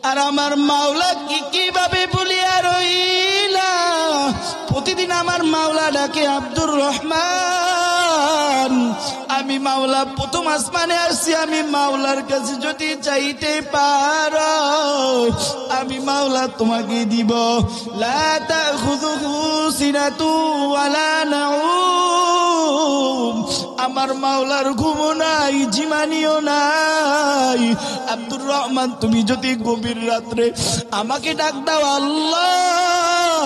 আর আমার মাওলা কিভাবে বলিয়া রইলা। প্রতিদিন আমার মাওলা ডাকে আব্দুর রহমান। আমি মাওলা প্রথম আসমানে আসছি, আমি মাওলার কাছে যদি চাইতে পারো আমি মাওলা তোমাকে দিব। লা তাখুযুহু সিনাতু ওয়ালা নাউম। আমার মাওলার ঘুমও নাই, জিমানিও নাই। আব্দুর রহমান, তুমি যদি গভীর রাত্রে আমাকে ডাক দাও আল্লাহ,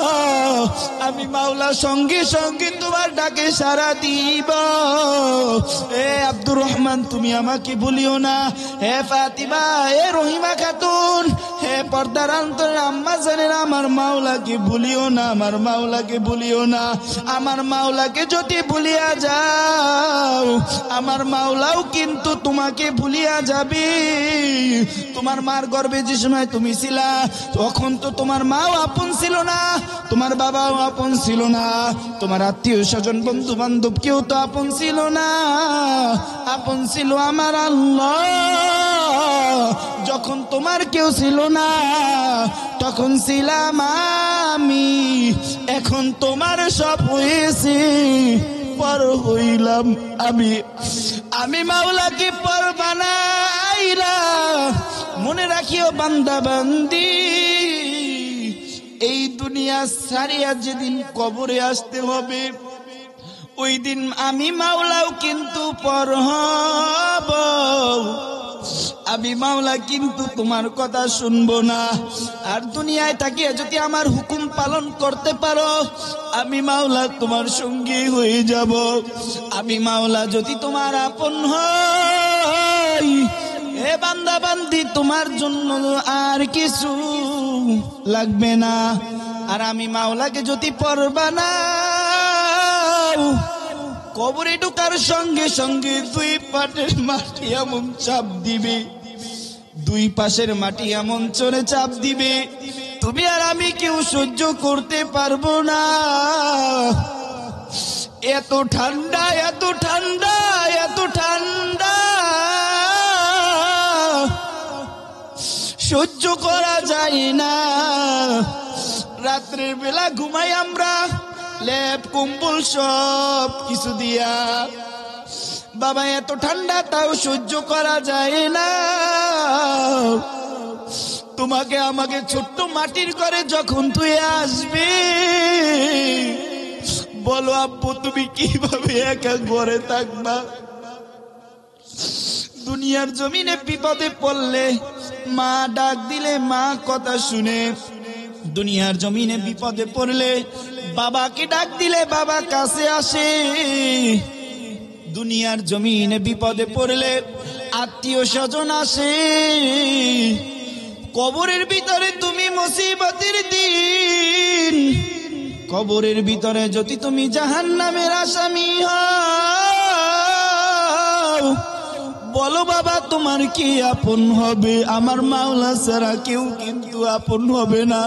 আমি মাওলা সঙ্গে সঙ্গে তোমার ডাকে সাড়া দিব। এ আব্দুর রহমান, তুমি আমাকে ভুলিও না। হে ফাতিমা, হে রহিমা খাতুন, হে পর্দার অন্তরের আম্মা জানেন, আমার মাওলাকে ভুলিও না, আমার মাওলাকে ভুলিও না। আমার মাওলাকে যদি ভুলিয়া যাও আমার মাওলাও কিন্তু তোমাকে ভুলিয়া যাবে। তোমার মার গর্ভে যে সময় তুমি ছিলা তখন তো তোমার মাও আপন ছিল না, তোমার বাবাও আপন ছিল না, তোমার আত্মীয় স্বজন বন্ধু বান্ধব কেউ তো আপন ছিল না। আপন ছিল আমার আল্লাহ। যখন তোমার কেউ ছিল না তখন ছিলাম আমি। এখন তোমার সব হয়েছে, পর হইলাম আমি। আমি মাওলাকে পর বানাইলাম। মনে রাখিও বান্দা বান্দি, এই দুনিয়া ছাড়িয়া যেদিন কবরে আসতে হবে ওই দিন আমি মাওলাও কিন্তু পর হব। আমি মাওলা কিন্তু তোমার কথা শুনবো না। আর দুনিয়ায় থাকিয়া যদি আমার হুকুম পালন করতে পারো আমি মাওলা তোমার সঙ্গী হয়ে যাব। আমি মাওলা যদি তোমার আপন হই, হে বান্দা বান্দি, তোমার জন্য আর কিছু লাগবে না। আর আমি মাওলাকে যদি পর বানাও কবরে ঢোকার সঙ্গে সঙ্গে দুই পাশের মাটি এমন চাপ দিবে, দুই পাশের মাটি এমন চড়ে চাপ দিবে তুমি আর আমি কেউ সহ্য করতে পারবো না। এত ঠান্ডা, এত ঠান্ডা, এত ঠান্ডা সহ্য করা যায় না। রাত্রের বেলা ঘুমাই আমরা লেপ কম্বল সব কিছু দিয়া, বাবা এত ঠান্ডা তাও সহ্য করা যায় না। তোমাকে আমাকে ছোট্ট মাটির ঘরে যখন তুই আসবি বলো আব্বু তুমি কিভাবে একা ঘরে থাকবা? দুনিয়ার জমিনে বিপদে পড়লে মা ডাক দিলে মা কথা শুনে, দুনিয়ার জমিনে বিপদে পড়লে বাবাকে ডাক দিলে বাবা কাছে আসে। দুনিয়ার জমিনে বিপদে পড়লে আত্মীয় স্বজন আসে। কবরের ভিতরে তুমি মুসিবতের দিন, কবরের ভিতরে যদি তুমি জাহান্নামের আসামি হও বলো বাবা তোমার কি আপন হবে? আমার মাওলা ছাড়া কেউ কিন্তু আপন হবে না।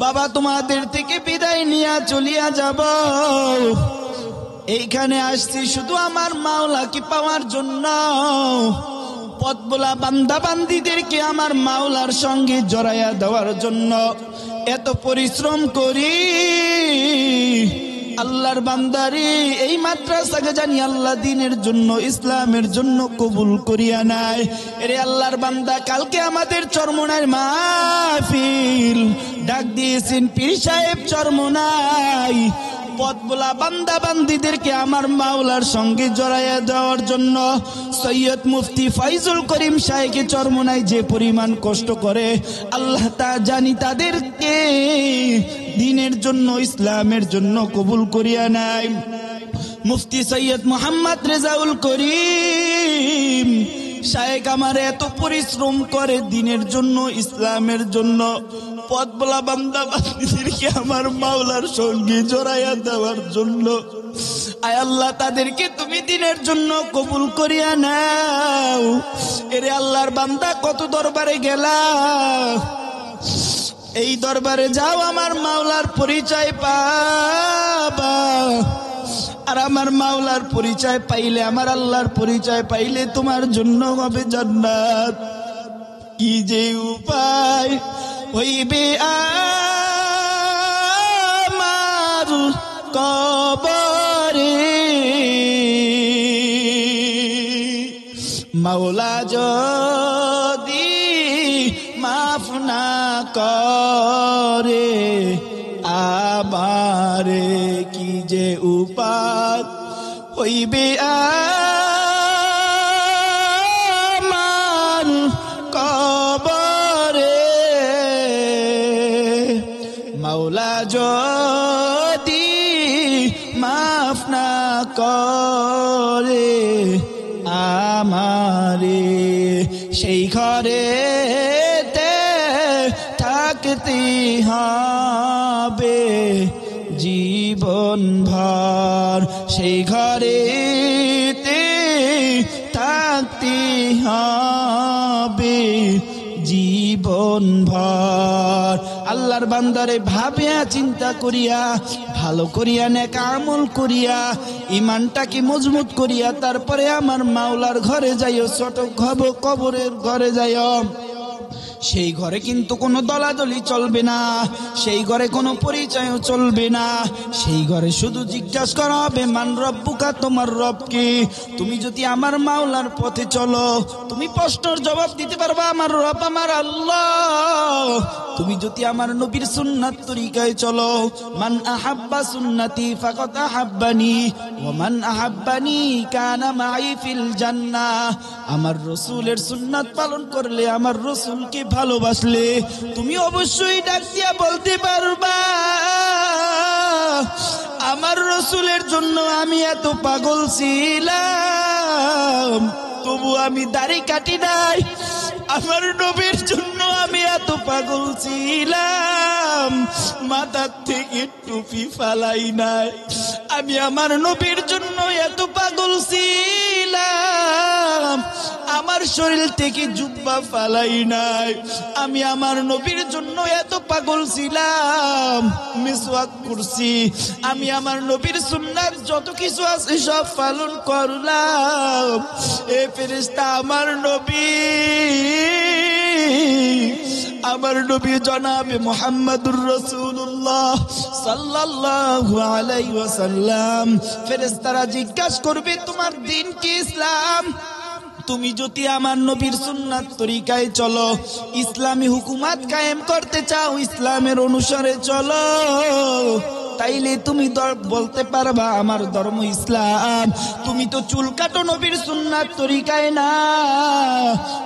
বাবা তোমাদের থেকে বিদায় নিয়ে চলিয়া যাব। এইখানে আসছি শুধু আমার মাওলাকে পাওয়ার জন্য। পথ বলা বান্দা বান্দিদেরকে আমার মাওলার সঙ্গে জড়াইয়া দেওয়ার জন্য এত পরিশ্রম করি। আল্লাহর বান্দারে এই মাদ্রাসাকে জানি আল্লাহ দিনের জন্য ইসলামের জন্য কবুল করিয়া নাই। এরে আল্লাহর বান্দা, কালকে আমাদের চরমনার মাহফিল ডাক দিয়েছেন পীর সাহেব চরমনাই। পথ বলা বান্দা বান্দিদেরকে আমার মাওলার সঙ্গে জড়াইয়া দেওয়ার জন্য সৈয়দ মুফতি ফাইজুল করিম শাইখে চরমনাই যে পরিমাণ কষ্ট করে আল্লাহ তা জানি তাদেরকে দ্বীনের জন্য ইসলামের জন্য কবুল করিয়া নাই। মুফতি সৈয়দ মোহাম্মদ রেজাউল করিম শাইখ আমার এত পরিশ্রম করে দ্বীনের জন্য ইসলামের জন্য। পথ বলা বান্দা বান্দিদেরকে আমার মাওলার সঙ্গে জড়াইয়া দেওয়ার জন্য। আয় আল্লাহ তাদেরকে তুমি দ্বীনের জন্য কবুল করিয়া নাও। এরে আল্লাহর বান্দা কত দরবারে গেলা, এই দরবারে যাও আমার মাওলার পরিচয় পাবা। আর আমার মাওলার পরিচয় পাইলে, আমার আল্লাহর পরিচয় পাইলে তোমার জন্য হবে জান্নাত। কি যে উপায় হইবে আমার কবরে, মাওলা যদি মাফ না করে আমারে, কি যে উপায় হইবে আমার কবরে, মাওলা যদি মাফ না করে আমারে, সেই ঘরে থাকতে হবে জীবন ভর, সেই ঘরেতে থাকতে হবে জীবন ভর। আল্লাহর বান্দারে ভাবিয়া চিন্তা করিয়া, ভালো করিয়া নেক আমল করিয়া, ইমানটাকে মজবুত করিয়া তারপরে আমার মাওলার ঘরে যাইও, ছোট কবরের ঘরে যাইও। সেই ঘরে কিন্তু কোনো দলাদলি চলবে না, সেই ঘরে কোনো পরিচয়ও চলবে না, সেই ঘরে শুধু জিজ্ঞাসা করা হবে মান রব্বুকা, তোমার রব কি। তুমি যদি আমার মাওলার পথে চলো, তুমি প্রশ্নের জবাব দিতে পারবা আমার রব আমার আল্লাহ। তুমি যদি আমার নবীর সুন্নাত তরিকায় চলো, মান আহাব্বা সুন্নতি ফাকাদ আহাব্বানি ওয়া মান আহাব্বানি কানা মাই ফিল জান্নাহ। আমার রাসূলের সুন্নাত পালন করলে, আমার রাসূলকে ভালোবাসলে তুমি অবশ্যই ডাক দিয়া বলতে পারবা আমার রাসূলের জন্য আমি এত পাগল ছিলাম, তবু আমি দাড়ি কাটি নাই। আমার নবীর জন্য আমি এত পাগল ছিলাম, মাথার থেকে টুপি ফালাই নাই। আমি আমার নবীর জন্য এত পাগল ছিলাম, আমার শরীর থেকে জুব্বা ফালাই নাই। আমি আমার নবীর জন্য এত পাগল ছিলাম, মিসওয়াক করছি। আমি আমার নবীর সুন্নাত যত কিছু আছে সব পালন করলাম। এ ফেরেশতা আমার নবী, আমার নবী জনাবে মুহাম্মদুর রাসূলুল্লাহ সাল্লাল্লাহু আলাইহি ওয়াসাল্লাম, ফেরেশতারা জিজ্ঞাসা করবে তোমার দ্বীন কি ইসলাম। তুমি যদি আমার নবীর সুন্নাত তরিকায় চলো, ইসলামী হুকুমাত কায়েম করতে চাও, ইসলামের অনুসারে চলো, তাইলে তুমি বলতে পারবা আমার ধর্ম ইসলাম। তুমি তো চুল কাটো নবীর সুন্নাত তরিকায় না,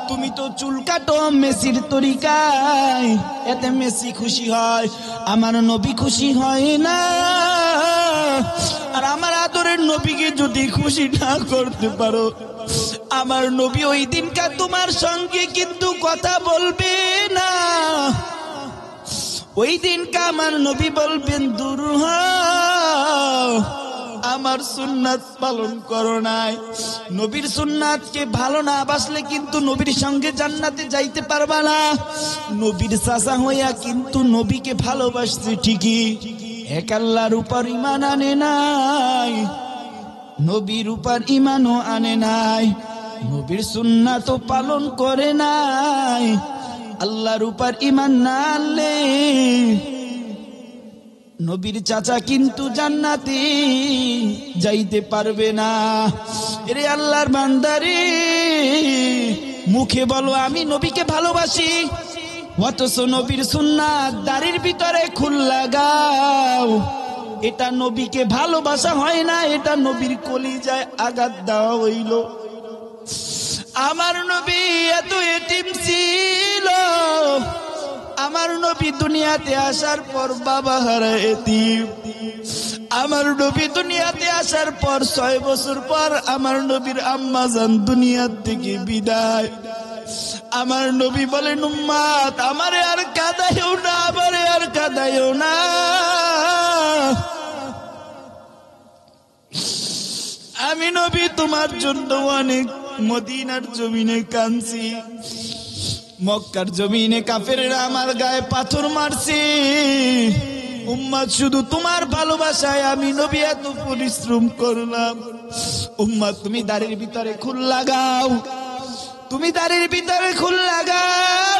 তুমি তো চুল কাটো মেসির তরিকায়। এতে মেসি খুশি হয়, আমার নবী খুশি হয় না। আর আমার আদরের নবীকে যদি খুশি না করতে পারো, আমার নবী ওই দিনকার তোমার সঙ্গে কিন্তু কথা বলবে না। ওই দিনকা আমার নবী বলবেন দূর হও, আমার সুন্নাত পালন করো নাই। নবীর সুন্নাতকে ভালো না বাসলে কিন্তু নবীর সঙ্গে জান্নাতে যাইতে পারবা না। নবীর চাচা হইয়া কিন্তু নবীকে ভালোবাসছে ঠিকই, এক আল্লাহর উপর ঈমান আনে নাই, নবীর উপর ঈমানও আনে নাই, নবীর সুন্নাত পালন করে নাই। আল্লাহর উপর ঈমান না আনলে নবীর চাচা কিন্তু জান্নাতে যাইতে পারবে না। এরে আল্লাহর বান্দারে, মুখে বলো আমি নবীকে ভালোবাসি, অথচ নবীর সুন্নাত দাড়ির ভিতরে খুল লাগাও। এটা নবীকে ভালোবাসা হয় না, এটা নবীর কলিজায় আঘাত দেওয়া হইল। আমার নবী এত এতিম ছিল, আমার নবী দুনিয়াতে আসার পর বাবা হারা এতিম। আমার নবী দুনিয়াতে আসার পর 6 বছর পর আমার নবীর আম্মা জান দুনিয়ার থেকে বিদায়। আমার নবী বলেন উম্মত আমারে আর কাঁদাইও না, আমারে আর কাঁদাইও না। আমি নবী তোমার জন্য অনেক মদিনার জমিনে কাঁদছি, মক্কার জমিনে কাফেররা আমার গায়ে পাথর মারছে। উম্মত শুধু তোমার ভালোবাসায় আমি নবী এত পরিশ্রম করলাম। উম্মত তুমি দাড়ির ভিতরে খুল লাগাও, তুমি দাড়ির ভিতরে খুল লাগাও।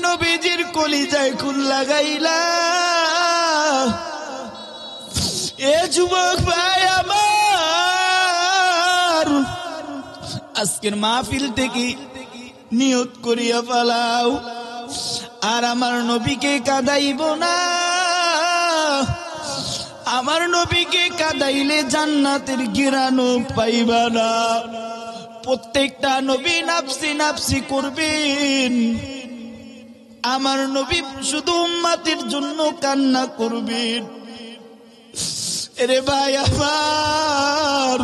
নবীজির কলিজায় খুন লাগাইলা। এ যুবক ভাই আমার, আজকের মাহফিল থেকে নিয়ত করিয়া ফেলাও, আর আমার নবীকে কাঁদাইব না। আমার নবীকে কাঁদাইলে জান্নাতের ঘিরানো পাইবা না। প্রত্যেকটা নবী নাফসি নাফসি করবেন, আমার নবী শুধু উম্মতের জন্য কান্না করবেন। এরে ভাই আমার,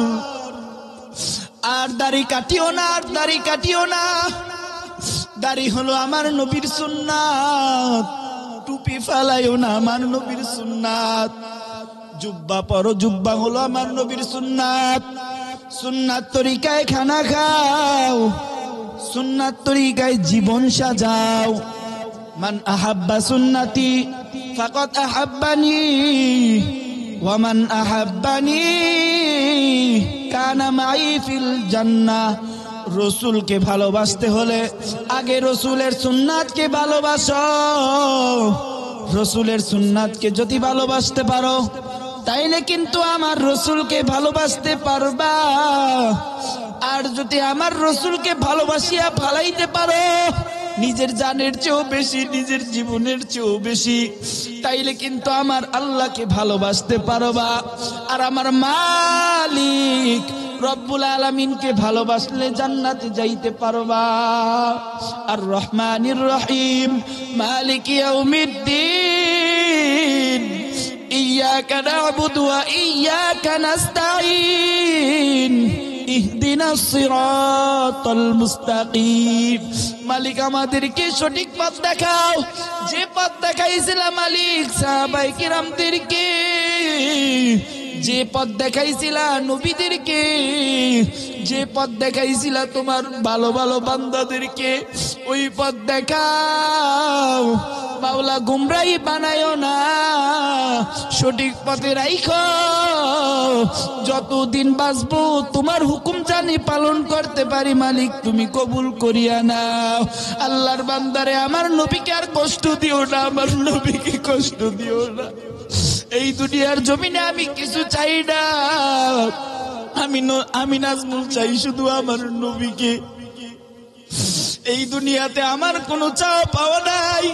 আর দাড়ি কাটিও না, আর দাড়ি কাটিও না। দাড়ি হলো আমার নবীর সুন্নাত, টুপি ফালাইও না, আমার নবীর সুন্নাত। জুব্বা পরো, জুব্বা হলো আমার নবীর সুন্নাত। সুন্নাত তরিকায় খানা খাও, সুন্নাত তরিকায় জীবন সাজাও। মান আহাব্বা সুন্নতি ফাকাদ আহাব্বানি ওয়া মান আহাব্বানি কানা মাই ফিল জান্নাহ। রসুলকে ভালোবাসতে হলে আগে রসুলের সুন্নাতকে ভালোবাসো। রসুলের সুন্নাতকে যদি ভালোবাসতে পারো তাইলে কিন্তু আমার রসুলকে ভালোবাসতে পারবা। আর যদি আমার রসুলকে ভালোবাসিয়া ফালাইতে পারো নিজের জানের চেয়েও বেশি, নিজের জীবনের চেয়েও বেশি, তাইলে কিন্তু আমার আল্লাহকে ভালোবাসতে পারবা। আর আমার মালিক রব্বুল আলামিনকে ভালোবাসলে জান্নাতে যাইতে পারবা। আর রহমানির রহিম মালিক ইয়াউমিদ্দিন ইয়্যাকা না'বুদু ওয়া ইয়্যাকা নাস্তাঈন ইহদিনাস সিরাতাল মুস্তাকিম। মালিক আমাদেরকে সঠিক পথ দেখাও, যে পথ দেখাইছিলা মালিক সাহাবায়ে কিরামদেরকে, যে পথ দেখাইছিলা নবীদেরকে, যে পথ দেখাইছিলা তোমার ভালো ভালো বান্দাদেরকে, ওই পথ দেখাও। মাওলা গুমরাহি বানায়ো না, সঠিক পথে রাইখো। যতদিন বাঁচবো তোমার হুকুম জানি পালন করতে পারি মালিক তুমি কবুল করিয়া নাও। আল্লাহর বান্দারে আমার নবীকে আর কষ্ট দিও না, আমার নবীকে কষ্ট দিও না। এই দুনিয়ার জমিনে আমি কিছু চাই না, আমি নাজমুল চাই শুধু আমার নবীকে। এই দুনিয়াতে আমার কোনো চাওয়া পাওয়া নাই।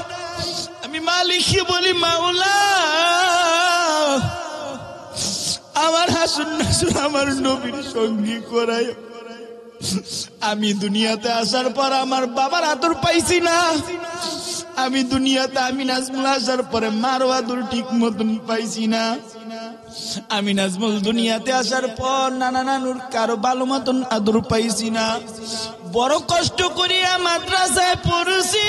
আমি মালিককে বলি মাওলা আমার হাসুন নাসুন আমার নবীর সঙ্গী করায়। আমি দুনিয়াতে আসার পর আমার বাবার আদর পাইছি না, আমি দুনিয়াতে আমি নাজমুল আসার পরে মারও আদর ঠিক মতন পাইছি না। আমি নাজমুল দুনিয়াতে আসার পর নানা নানুর কারো ভালো মতন আদর পাইছি না। বড় কষ্ট করিয়া মাদ্রাসায় পড়ছি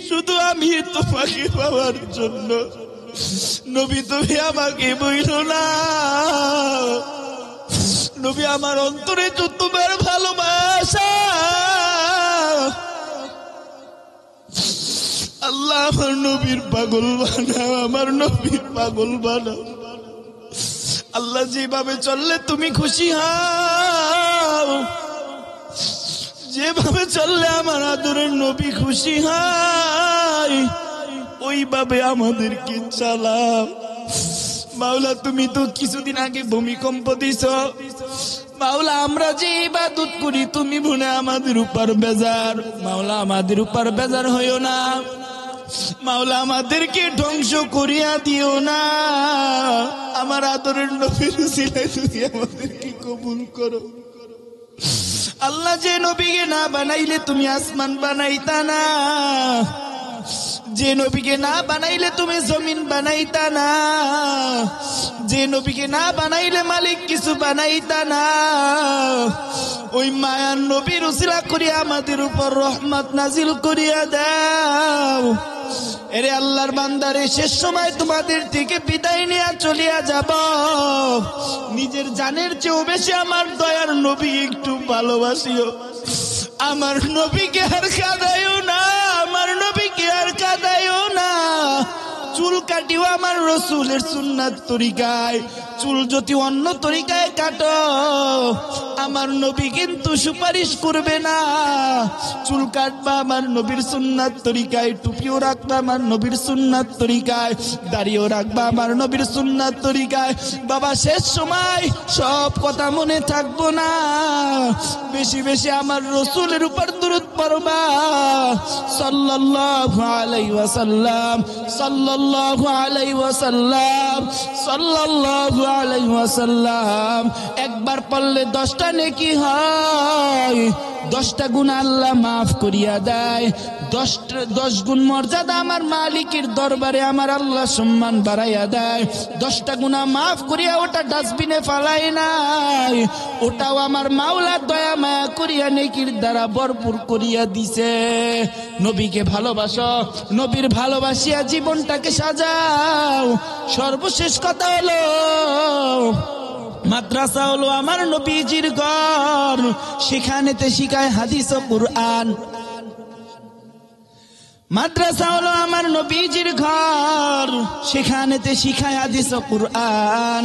শুধু আমি তোমাকে পাওয়ার জন্য। নবী তুমি আমাকে বইল না, নবী আমার অন্তরে তো তোমার ভালোবাসা। আল্লাহ আমার নবীর পাগল বানাও, আমার নবীর পাগল বানাও। আল্লাহ যেভাবে চললে তুমি খুশি হও, যেভাবে চললে আমার আদরের নবী খুশি হয় ওইভাবে আমাদেরকে চালাও। মাওলা তুমি তো কিছুদিন আগে ভূমিকম্প দিছ, মাওলা আমরা যে ইবাদত করি তুমি মনে আমাদের উপর বেজার। মাওলা আমাদের উপর বেজার হইও না, মাওলা আমাদেরকে ধ্বংস করিয়া দিও না। আমার আদরের নবীর উসিলায় তুমি আমাদেরকে কবুল করো। আল্লাহ যে নবীকে না বানাইলে তুমি আসমান বানাইতা না, যে নবীকে না বানাইলে তুমি জমিন বানাইতা না, যে নবীকে না বানাইলে মালিক কিছু বানাইতা না। ওই মায়ার নবীর উসিলা করিয়া আমাদের উপর রহমত নাজিল করিয়া দাও। এরে আল্লাহর বান্দারে শেষ সময় তোমাদের থেকে বিদায় নিয়ে চলিয়া যাব। নিজের জানের চেয়েও বেশি আমার দয়ার নবী একটু ভালোবাসিও। আমার নবীকে আর কাঁদাইও না, আমার নবীকে আর কাঁদাইও না। চুল কাটিও আমার রসুলের সুন্নাত তরিকায়, চুল যদি অন্য তরিকায় কাটো আমার নবী কিন্তু সুপারিশ করবে না। চুল কাটবা আমার নবীর সুন্নাত তরিকায়, টুপিও রাখবা আমার নবীর সুন্নাত তরিকায়, দাড়িও রাখবা আমার নবীর সুন্নাত তরিকায়। বাবা শেষ সময় সব কথা মনে থাকবো না, বেশি বেশি আমার রসুলের উপর দুরূদ পড়বা সাল্লাল্লাহু আলাইহি ওয়াসাল্লাম, সাল্লাল্লাহু আলাইহি ওয়াসাল্লাম, সাল্লাল্লাহু আলাইহি ওয়াসাল্লাম। একবার পড়লে 10টা নেকি হয়, 10টা গুনাহ আল্লাহ মাফ করিয়া দেয়। 10 গুণ মর্যাদা আমার মালিকের দরবারে আমার আল্লাহ সম্মান বাড়াইয়া দেয়। 10টা গুনাহ মাফ করিয়া ওটা ডাস্টবিনে ফালাই নাই, ওটাও আমার মাওলা দয়া মায়া করিয়া নেকির দ্বারা ভরপুর করিয়া দিছে। নবীকে ভালোবাসো, নবীর ভালোবাসিয়া জীবনটাকে সাজাও। সর্বশেষ কথা হলো, মাদ্রাসা হলো আমার নবীজির ঘর, সেখানেতে শিখায় হাদিস ও কুরআন। মাদ্রাসা হলো আমার নবীজির ঘর, সেখানেতে শিখায় হাদিস ও কুরআন।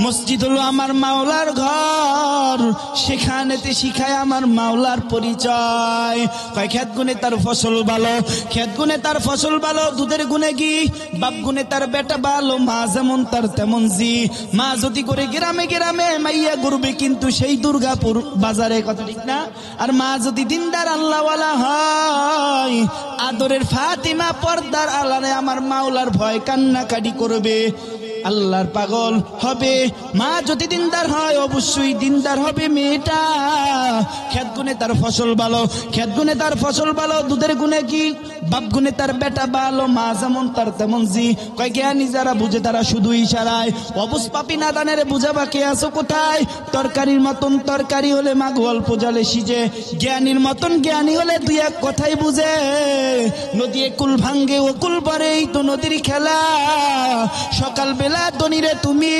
মসজিদ হলো আমার মাওলার ঘর, সেখানেতে শিখায় আমার মাওলার পরিচয়। কয় খেত গুনে তার ফসল ভালো, খেত গুনে তার ফসল ভালো, দুধের গুনে ঘি, বাপ গুনে তার বেটা ভালো, মা যেমন তার তেমন জি। মা যদি করে গ্রামে গ্রামে মাইয়া ঘুরবে, কিন্তু সেই দুর্গাপুর বাজারে, কথা ঠিক না? আর মা যদি দিনদার আল্লাহওয়ালা হয়, আদরের ফাতিমা পর্দার আলারে আমার মাওলার ভয় কান্নাকাটি করবে, আল্লাহর পাগল হবে। মা যদি দিনদার হয়, অবশ্যই দিনদার হবে মেয়েটা। খেত গুনে তার ফসল ভালো, খেত গুনে তার ফসল ভালো, দুধের গুনে কি, বাপ গুনে তার বেটা ভালো, মা যেমন তার তেমন জি। কয় জ্ঞানী যারা বুঝে তারা শুধু ইশারায়, অবুঝ পাপি নাদানের বুঝাবা কে আছো কোথায়? তরকারির মতন তরকারি হলে মা অল্প জলে সিজে, জ্ঞানীর মতন জ্ঞানী হলে 2-1 কথাই বুঝে। নদী কুল ভাঙ্গে ও কুল পরেই তো নদীর খেলা, সকাল বেলা ধনীরে তুমি,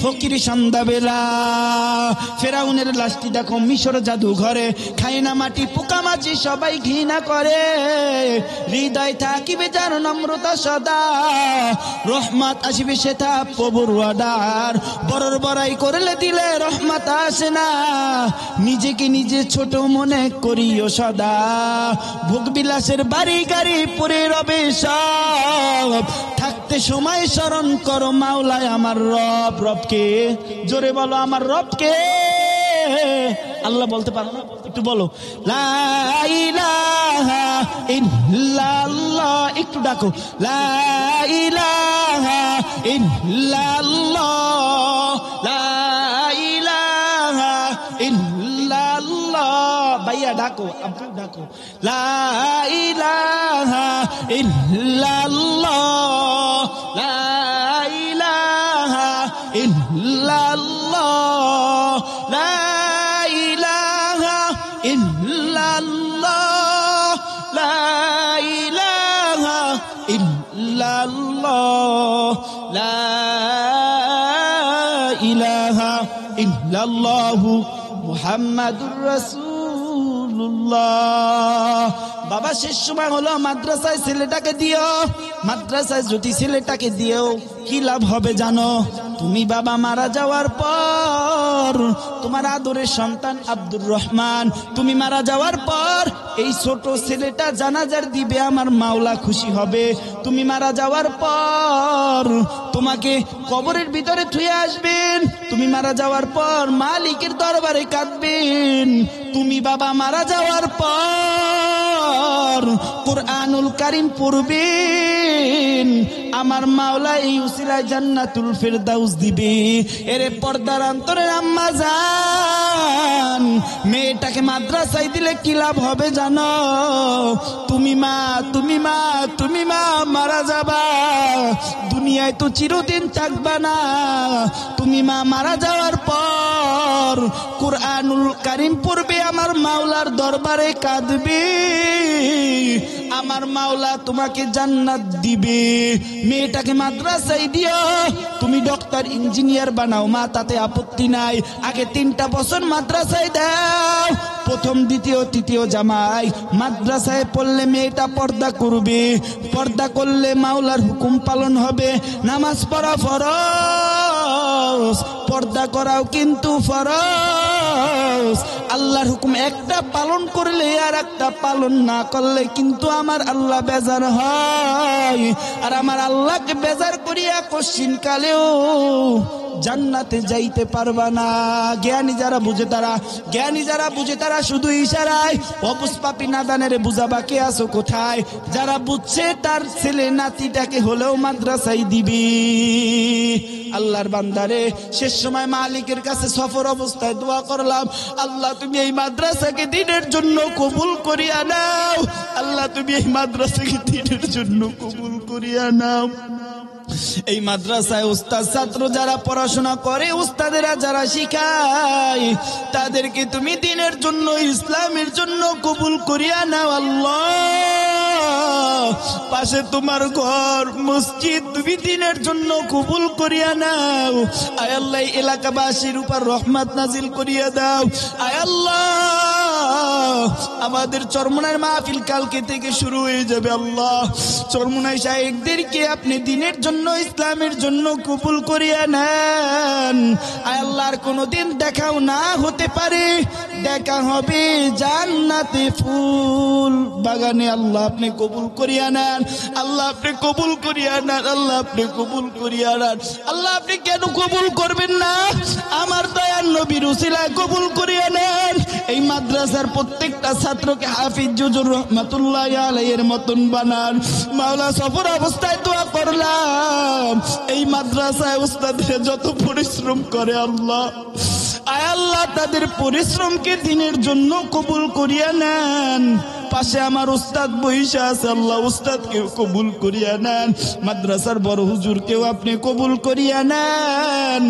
ফকির সন্ধ্যা বেলা। ফেরাউনের লাশটি দেখো মিশর জাদু ঘরে, খায় না মাটি পোকা মাছি সবাই ঘৃণা করে, হৃদয় থাকিবে যার নম্রতা সদা, রহমত আসিবে সেটা প্রভুর অর্ডার। বড়র বড়াই করলে দিলে রহমত আসে না, নিজেকে নিজে ছোট মনে করিও সদা, ভোগ বিলাসের বাড়ি গাড়ি পরে রবে সব, থাকতে সময় স্মরণ করো মাওলায় আমার রব। রবকে জোরে বলো, আমার রবকে। আল্লাহ বলতে পারো না? একটু বলো, লা ইলাহা ইল্লাল্লাহ। একটু ডাকো, লা ইলাহা ইল্লাল্লাহ, লা ইলাহা ইল্লাল্লাহ। ভাইয়া ডাকো, আব্বু ডাকো, লা ইলাহা ইল্লাল্লাহ, লা ইলাহা ইল্লাল্লাহ, লা ইলাহা ইল্লাল্লাহ, লা ইলাহা ইল্লাল্লাহ, লা ইলাহা ইল্লাল্লাহু মুহাম্মাদুর রাসূলুল্লাহ। বাবা শেষ সময় হলো, মাদ্রাসায় ছেলেটাকে দিও। মাদ্রাসায় যদি ছেলেটাকে দিও, কি লাভ হবে জানো? তুমি বাবা মারা যাওয়ার পর তোমার আদরের সন্তান আব্দুর রহমান, তুমি মারা যাওয়ার পর এই ছোট ছেলেটা জানাজার দিবে, আমার মাওলা খুশি হবে। তুমি মারা যাওয়ার পর তোমাকে কবরের ভিতরে থুয়ে আসবেন, তুমি মারা যাওয়ার পর মালিকের দরবারে কাঁদবেন। তুমি বাবা মারা যাওয়ার পর কুরআনুল কারীম পড়বেন, আমার মাওলা এই উসিলায় জান্নাতুল ফেরদাউস দিবে। এরে পর্দার অন্তরের আম্মা জান, মেয়েটাকে মাদ্রাসায় দিলে কি লাভ হবে জানো? তুমি মা মারা যাবা, দুনিয়ায় তো চিরদিন থাকবা না। তুমি মা মারা যাওয়ার পর কুরআনুল কারীম পড়বে, আমার মাওলার দরবারে কাঁদবে, আমার মাওলা তোমাকে জান্নাত দিবে। মেয়েটাকে মাদ্রাসায় দিও, তুমি ডক্টর ইঞ্জিনিয়ার বানাও মা, তাতে আপত্তি নাই। আগে 3টা বছর মাদ্রাসায় দাও, প্রথম দ্বিতীয় তৃতীয় জামাই। মাদ্রাসায় পড়লে মেয়েটা পর্দা করবে, পর্দা করলে মাওলার হুকুম পালন হবে। নামাজ পড়া ফরজ, পর্দা করাও কিন্তু ফরজ। আল্লাহর হুকুম একটা পালন করলে আর একটা পালন না করলে কিন্তু আমার আল্লাহ বেজার হয়। আর আমার আল্লাহকে বেজার করিয়া কোশ্চিন কালেও জান্নাতে যাইতে পারবা না। জ্ঞানী যারা বুঝে তারা শুধু ইশারায় অপুষ্পাপী নাদানের বুঝাবা কে আছো কোথায়? যারা বুঝছে তার ছেলে নাতিটাকে হলেও মাদ্রাসায় দিবি। আল্লাহর বান্দারে শেষ সময় মালিকের কাছে সফর অবস্থায় দোয়া করলাম, আল্লাহ তুমি এই মাদ্রাসাকে দিনের জন্য কবুল করিয়া নাও। আল্লাহ তুমি এই মাদ্রাসাকে দিনের জন্য কবুল করিয়া নাও। এই মাদ্রাসায় উস্তাদ ছাত্র যারা পড়াশোনা করে, উস্তাদেরা যারা শিখায়, তাদেরকে তুমি দিনের জন্য ইসলামের জন্য কবুল করিয়া নাও। আল্লাহ পাশে তোমার ঘর মসজিদ তুমি দিনের জন্য কবুল করিয়া নাও। আয় আল্লাহ এলাকাবাসীর উপর রহমত নাজিল করিয়া দাও। আয় আল্লাহ আমাদের চরমনার মাহফিল কালকে থেকে শুরু হয়ে যাবে। আল্লাহ চরমনায় শায়েখদেরকে আপনি দিনের জন্য ইসলামের জন্য কবুল করিয়া নেন। আয় আল্লাহর কোনদিন দেখাও না হতে পারে, দেখা হবে জান্নাতে ফুল বাগানে। আল্লাহ আপনি কবুল করিয়া নেন। আল্লাহ আপনি কবুল করিয়া নেন। আল্লাহ আপনি কবুল করিয়া নেন। আল্লাহ আপনি কেন কবুল করবেন না? আমার দয়ার নবীর উসিলায় কবুল করিয়া নেন। এই মাদ্রাসার প্রত্যেকটা ছাত্রকে হাফিজ জুজুর রহমাতুল্লাহ আলাইহির মতন বানান। মাওলা সফর অবস্থায় দোয়া করলাম, এই মাদ্রাসায় উস্তাদরা যত পরিশ্রম করে আল্লাহ, আয় আল্লাহ তাদের পরিশ্রমকে দিনের জন্য কবুল করিয়া নেন। পাশে আমার উস্তাদ বহিষা আছে, আল্লাহ উস্তাদকেও কবুল করিয়া নেন। মাদ্রাসার বড় হুজুরকেও আপনি কবুল করিয়া নেন।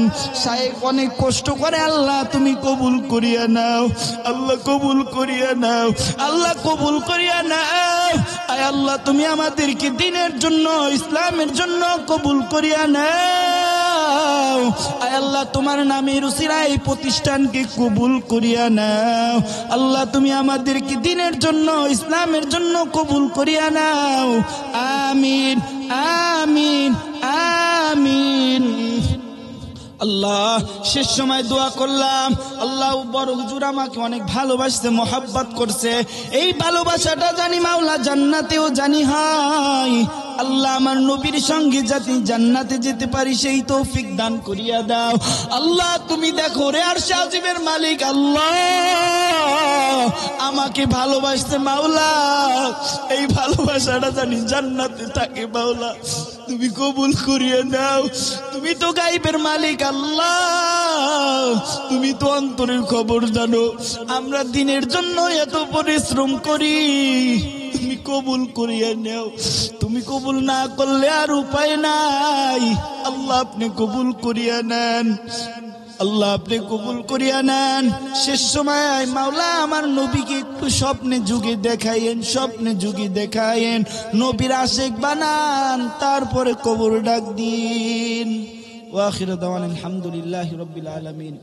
শায়েখ অনেক কষ্ট করে, আল্লাহ তুমি কবুল করিয়া নাও। আল্লাহ কবুল করিয়া নাও। আল্লাহ কবুল করিয়া নাও। আয় আল্লাহ তুমি আমাদেরকে দিনের জন্য ইসলামের জন্য কবুল করিয়া নাও। আয় আল্লাহ তোমার নামের উসিলায় এই প্রতিষ্ঠানকে কবুল করিয়া নাও। আল্লাহ তুমি আমাদেরকে দিনের জন্য ইসলামের জন্য কবুল করিয়া নাও। আমিন আমিন আমিন। আল্লাহ শেষ সময় দোয়া করলাম, আল্লাহ বড় হুজুর আমাকে অনেক ভালোবাসছে, মোহাব্বত করছে। এই ভালোবাসাটা জানি মাওলা জান্নাতেও জানি হয়। আল্লাহ আমার নবীর সঙ্গে যাতে জান্নাতে যেতে পারি সেই তৌফিক দান করিয়া দাও। আল্লাহ তুমি দেখো রে আরশে আজিমের মালিক আল্লাহ আমাকে ভালোবাসতে মাওলা, এই ভালোবাসাটা জানি জান্নাতে থাকে মাওলা, তুমি কবুল করিয়া নাও। তুমি তো গায়বের মালিক আল্লাহ, তুমি তো অন্তরের খবর জানো। আমরা দিনের জন্য এত পরিশ্রম করি, তুমি কবুল করিয়া নাও। তুমি কবুল না করলে আর উপায় নাই। আল্লাহ আপনি কবুল করিয়া নেন। আল্লাহ আপনি কবুল করিয়া নেন। শেষ সময় মাওলা আমার নবীকে একটু স্বপ্নে যুগে দেখাইয়েন, স্বপ্নে যুগে দেখাইয়েন, নবীর আশিক বানান, তারপরে কবর ডাক দিন। ওয়া আখিরু দাওয়ানা আলহামদুলিল্লাহি রাব্বিল আলামিন।